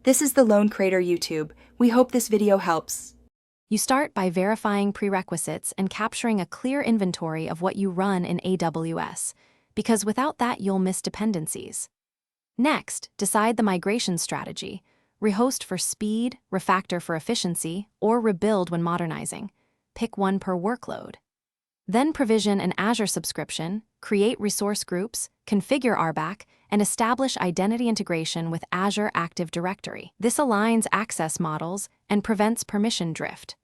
This is the Lone Crater YouTube. We hope this video helps. You start by verifying prerequisites and capturing a clear inventory of what you run in AWS, because without that you'll miss dependencies. Next, decide the migration strategy: rehost for speed, refactor for efficiency, or rebuild when modernizing. Pick one per workload. Then provision an Azure subscription, create resource groups, configure RBAC, and establish identity integration with Azure Active Directory. This aligns access models and prevents permission drift.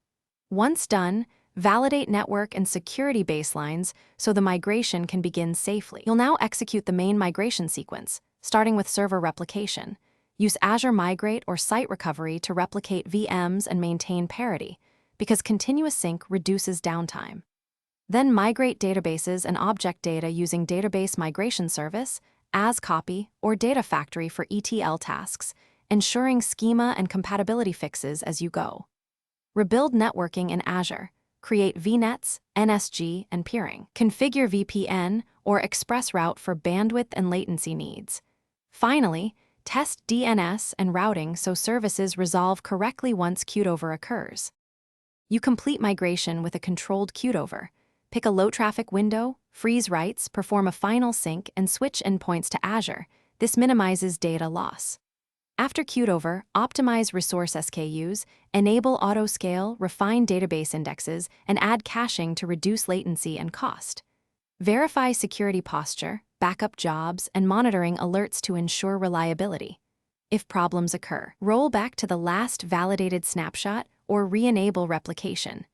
Once done, validate network and security baselines so the migration can begin safely. You'll now execute the main migration sequence, starting with server replication. Use Azure Migrate or Site Recovery to replicate VMs and maintain parity, because continuous sync reduces downtime. Then migrate databases and object data using Database Migration Service, AsCopy, or Data Factory for ETL tasks, ensuring schema and compatibility fixes as you go. Rebuild networking in Azure. Create VNets, NSG, and peering. Configure VPN or ExpressRoute for bandwidth and latency needs. Finally, test DNS and routing so services resolve correctly once cutover occurs. You complete migration with a controlled cutover. Pick a low-traffic window, freeze writes, perform a final sync, and switch endpoints to Azure. This minimizes data loss. After cutover, optimize resource SKUs, enable auto-scale, refine database indexes, and add caching to reduce latency and cost. Verify security posture, backup jobs, and monitoring alerts to ensure reliability. If problems occur, roll back to the last validated snapshot or re-enable replication.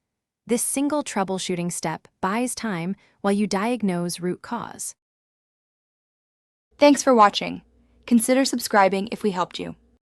This single troubleshooting step buys time while you diagnose root cause. Thanks for watching. Consider subscribing if we helped you.